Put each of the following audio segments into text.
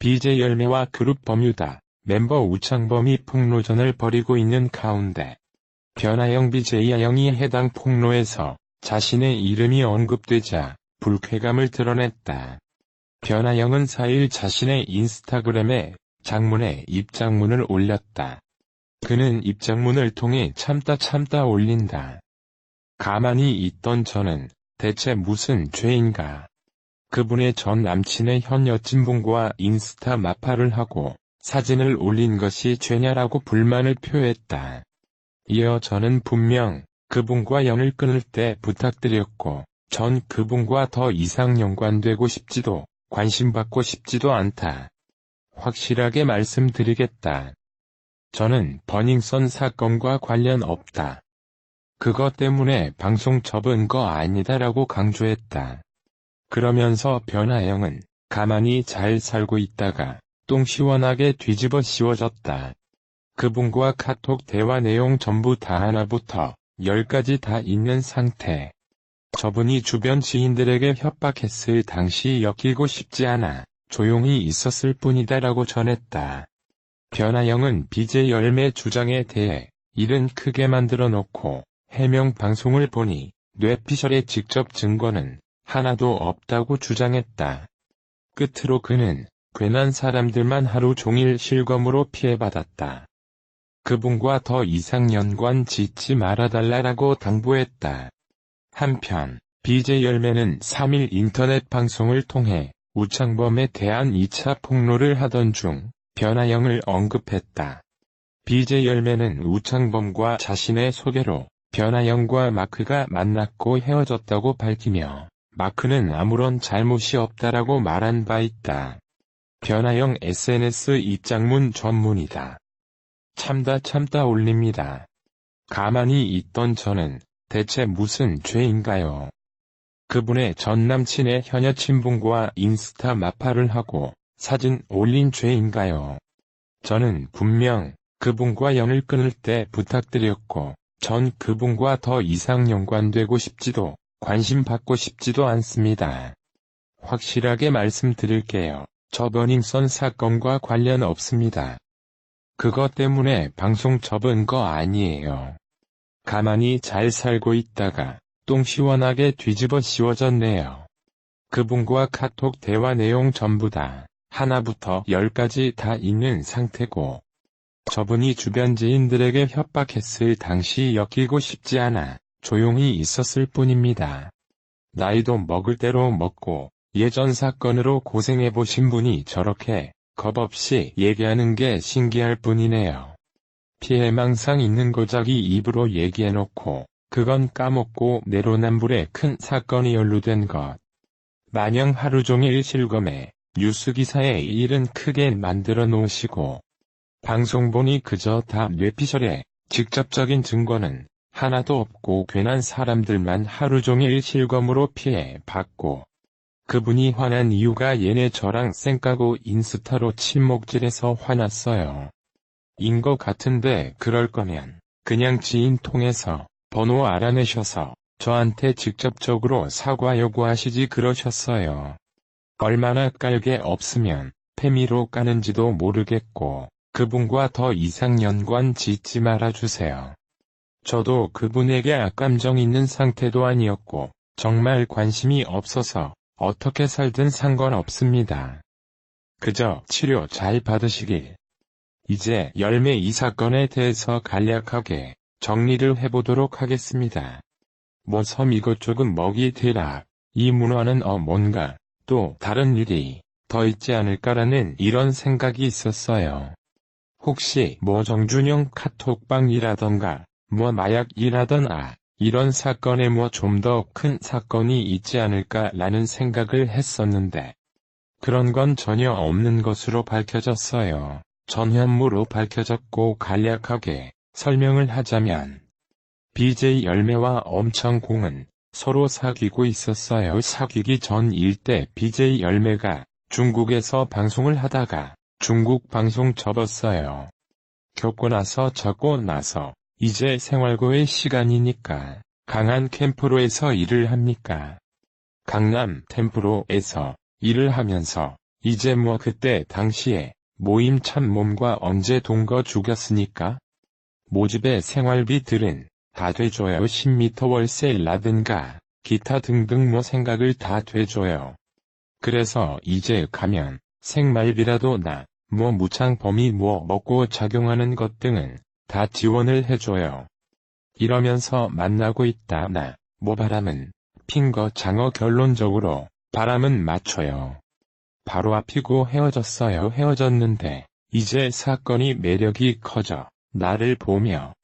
BJ 열매와 그룹 버뮤다 멤버 우창범이 폭로전을 벌이고 있는 가운데 변아영 BJ아영이 해당 폭로에서 자신의 이름이 언급되자 불쾌감을 드러냈다. 변아영은 4일 자신의 인스타그램에 장문의 입장문을 올렸다. 그는 입장문을 통해 참다 올린다. 가만히 있던 저는 대체 무슨 죄인가. 그분의 전 남친의 현 여친분과 인스타 마팔을 하고 사진을 올린 것이 죄냐라고 불만을 표했다. 이어 저는 분명 그분과 연을 끊을 때 부탁드렸고 전 그분과 더 이상 연관되고 싶지도 관심받고 싶지도 않다. 확실하게 말씀드리겠다. 저는 버닝썬 사건과 관련 없다. 그것 때문에 방송 접은 거 아니다라고 강조했다. 그러면서 변아영은 가만히 잘 살고 있다가 똥 시원하게 뒤집어 씌워졌다. 그분과 카톡 대화 내용 전부 다 하나부터 10까지 다 있는 상태. 저분이 주변 지인들에게 협박했을 당시 엮이고 싶지 않아 조용히 있었을 뿐이다라고 전했다. 변아영은 BJ 열매 주장에 대해 일은 크게 만들어 놓고 해명 방송을 보니 뇌피셜의 직접 증거는 하나도 없다고 주장했다. 끝으로 그는 괜한 사람들만 하루 종일 실검으로 피해받았다. 그분과 더 이상 연관 짓지 말아달라고 당부했다. 한편 BJ 열매는 3일 인터넷 방송을 통해 우창범에 대한 2차 폭로를 하던 중 변아영을 언급했다. BJ 열매는 우창범과 자신의 소개로 변아영과 마크가 만났고 헤어졌다고 밝히며 마크는 아무런 잘못이 없다라고 말한 바 있다. 변아영 SNS 입장문 전문이다. 참다 올립니다. 가만히 있던 저는 대체 무슨 죄인가요? 그분의 전 남친의 현 여친분과 인스타 마팔을 하고 사진 올린 죄인가요? 저는 분명 그분과 연을 끊을 때 부탁드렸고 전 그분과 더 이상 연관되고 싶지도 관심 받고 싶지도 않습니다. 확실하게 말씀드릴게요. 저 버닝썬 사건과 관련 없습니다. 그것 때문에 방송 접은 거 아니에요. 가만히 잘 살고 있다가 똥 시원하게 뒤집어 씌워졌네요. 그분과 카톡 대화 내용 전부 다 하나부터 10까지 다 있는 상태고 저분이 주변 지인들에게 협박했을 당시 엮이고 싶지 않아 조용히 있었을 뿐입니다. 나이도 먹을 대로 먹고 예전 사건으로 고생해보신 분이 저렇게 겁없이 얘기하는 게 신기할 뿐이네요. 피해망상 있는 고작이 입으로 얘기해놓고 그건 까먹고 내로남불에 큰 사건이 연루된 것. 마냥 하루종일 실검에 뉴스기사에 일은 크게 만들어 놓으시고 방송 보니 그저 다 뇌피셜에 직접적인 증거는 하나도 없고 괜한 사람들만 하루종일 실검으로 피해 받고 그분이 화난 이유가 얘네 저랑 쌩까고 인스타로 침묵질해서 화났어요. 인 것 같은데 그럴 거면 그냥 지인 통해서 번호 알아내셔서 저한테 직접적으로 사과 요구하시지 그러셨어요. 얼마나 깔게 없으면 패미로 까는지도 모르겠고 그분과 더 이상 연관 짓지 말아주세요. 저도 그분에게 악감정 있는 상태도 아니었고 정말 관심이 없어서 어떻게 살든 상관없습니다. 그저 치료 잘 받으시길. 이제 열매 이 사건에 대해서 간략하게 정리를 해보도록 하겠습니다. 뭐 섬 이것저것 먹이 대락, 이 문화는 뭔가 또 다른 일이 더 있지 않을까라는 이런 생각이 있었어요. 혹시 뭐 정준영 카톡방이라던가 뭐 마약이라던가 이런 사건에 뭐 좀 더 큰 사건이 있지 않을까라는 생각을 했었는데 그런 건 전혀 없는 것으로 밝혀졌어요. 전현무로 밝혀졌고 간략하게 설명을 하자면 BJ 열매와 엄청공은 서로 사귀고 있었어요. 사귀기 전 일때 BJ 열매가 중국에서 방송을 하다가 중국 방송 접었어요. 겪고 나서 적고 나서 이제 생활고의 시간이니까 강한 캠프로에서 일을 합니까? 강남 템프로에서 일을 하면서 이제 뭐 그때 당시에 모임 참몸과 언제 동거 죽였으니까? 모집의 생활비 들은 다 돼줘요. 10m 월세라든가 기타 등등 뭐 생각을 다 돼줘요. 그래서 이제 가면 생활비라도 나, 뭐 무창범위 뭐 먹고 작용하는 것 등은 다 지원을 해줘요. 이러면서 만나고 있다 나, 뭐 바람은 핀거 장어 결론적으로 바람은 맞춰요. 바로 앞이고 헤어졌어요. 헤어졌는데 이제 사건이 매력이 커져 나를 보며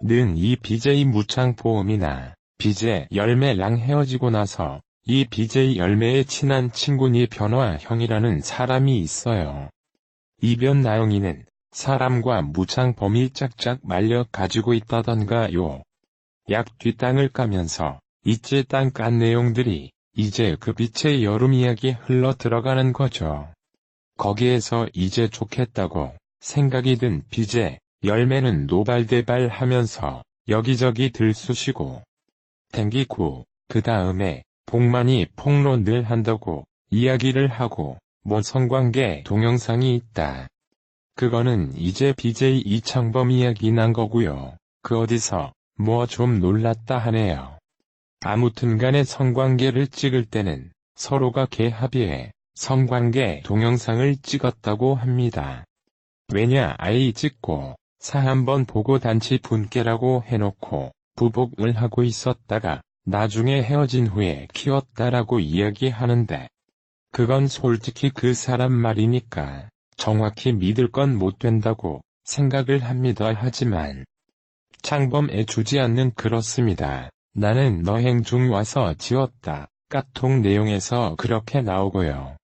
는 이 BJ 무창보험이나 BJ 열매랑 헤어지고 나서 이 BJ 열매의 친한 친구니 변화형이라는 사람이 있어요. 이변 나영이는 사람과 무창범이 짝짝 말려 가지고 있다던가요. 약 뒷땅을 까면서 이제 땅 깐 내용들이 이제 그 빛의 여름 이야기 흘러 들어가는 거죠. 거기에서 이제 좋겠다고 생각이 든 BJ 열매는 노발대발 하면서 여기저기 들쑤시고 댕기고 그 다음에 복만이 폭로를 한다고 이야기를 하고 뭐 성관계 동영상이 있다. 그거는 이제 BJ 이창범 이야기 난 거고요. 그 어디서 뭐 좀 놀랐다 하네요. 아무튼간에 성관계를 찍을 때는 서로가 개합의해 성관계 동영상을 찍었다고 합니다. 왜냐 아이 찍고 사 한번 보고 단치 분께라고 해놓고 부복을 하고 있었다가 나중에 헤어진 후에 키웠다라고 이야기하는데 그건 솔직히 그 사람 말이니까 정확히 믿을 건 못 된다고 생각을 합니다. 하지만 창범에 주지 않는 그렇습니다. 나는 너행 중 와서 지웠다. 카톡 내용에서 그렇게 나오고요.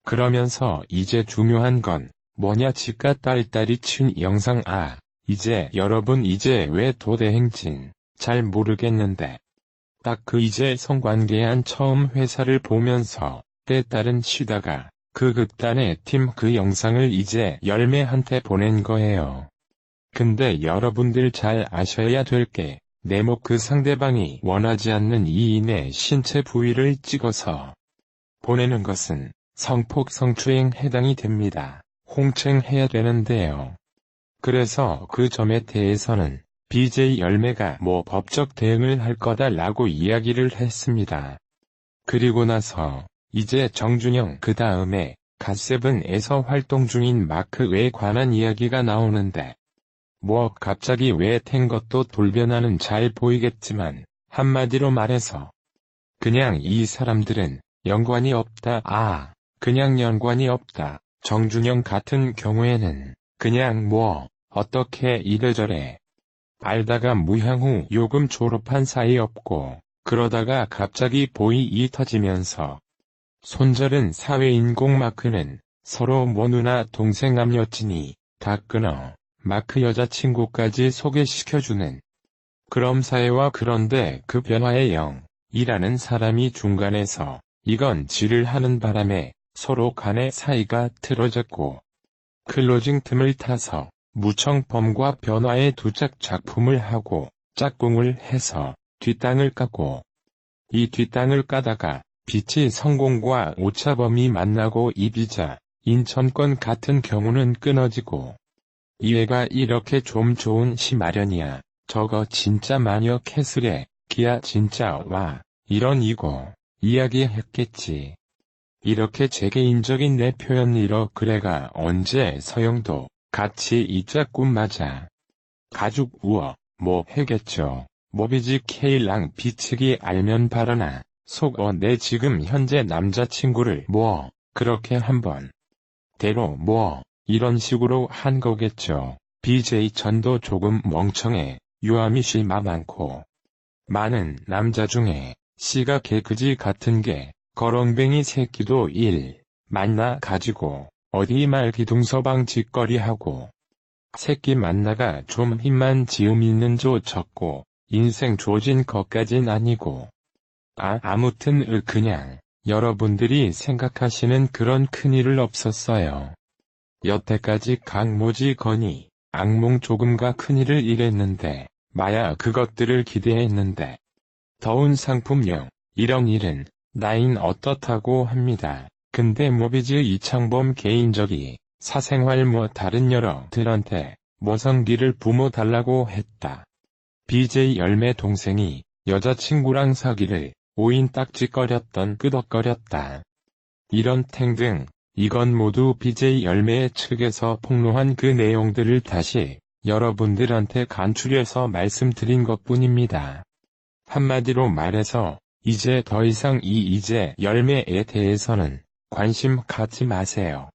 그러면서 이제 중요한 건 뭐냐 치과 딸딸이 친 영상 이제 여러분 이제 왜 도대행진 잘 모르겠는데 딱 그 이제 성관계한 처음 회사를 보면서 때 딸은 쉬다가 그 극단의 팀 그 영상을 이제 열매한테 보낸 거예요. 근데 여러분들 잘 아셔야 될 게 내목 그 상대방이 원하지 않는 이인의 신체 부위를 찍어서 보내는 것은 성폭 성추행 해당이 됩니다. 홍청해야 되는데요. 그래서 그 점에 대해서는 BJ 열매가 뭐 법적 대응을 할 거다라고 이야기를 했습니다. 그리고 나서 이제 정준영 그 다음에 갓세븐에서 활동 중인 마크에 관한 이야기가 나오는데 뭐 갑자기 왜 탱 것도 돌변하는 잘 보이겠지만 한마디로 말해서 그냥 이 사람들은 연관이 없다. 그냥 연관이 없다. 정준영 같은 경우에는 그냥 뭐 어떻게 이래저래 알다가 무향후 요금 졸업한 사이였고 그러다가 갑자기 보이 터지면서 손절은 사회인공 마크는 서로 뭐 누나 동생 남여친이 다 끊어 마크 여자친구까지 소개시켜주는 그럼 사회와 그런데 그 변화의 영이라는 사람이 중간에서 이건 질을 하는 바람에 서로 간의 사이가 틀어졌고 클로징 틈을 타서 무청범과 변화의 두짝 작품을 하고 짝꿍을 해서 뒷땅을 깠고 이 뒷땅을 까다가 빛이 성공과 오차범이 만나고 이비자 인천권 같은 경우는 끊어지고 이회가 이렇게 좀 좋은 시 마련이야. 저거 진짜 마녀 캐슬에 기야 진짜 와 이런 이고 이야기했겠지. 이렇게 제 개인적인 내 표현이러 그래가 언제 서영도 같이 이 짝꿍 맞아. 가죽 우어 뭐 해겠죠. 모비지 K랑 비치기 알면 바라나 속어 내 지금 현재 남자친구를 뭐 그렇게 한번 대로 뭐 이런 식으로 한 거겠죠. BJ 전도 조금 멍청해. 유아미 씨마 많고 많은 남자 중에 씨가 개그지 같은 게 거렁뱅이 새끼도 만나 가지고 어디 말기둥서방 짓거리하고 새끼 만나가 좀 힘만 지음 있는 조 적고 인생 조진 것까진 아니고 아무튼 그냥 여러분들이 생각하시는 그런 큰일을 없었어요. 여태까지 강모지 건이 악몽 조금가 큰일을 이랬는데 마야 그것들을 기대했는데 더운 상품용 이런 일은 나인 어떻다고 합니다. 근데 모비즈 이창범 개인적이 사생활 다른 여러들한테 모성기를 부모 달라고 했다. BJ 열매 동생이 여자친구랑 사기를 오인 딱지거렸던 끄덕거렸다. 이런 탱 등 이건 모두 BJ 열매 측에서 폭로한 그 내용들을 다시 여러분들한테 간추려서 말씀드린 것뿐입니다. 한마디로 말해서 이제 더 이상 이 이재 열매에 대해서는 관심 갖지 마세요.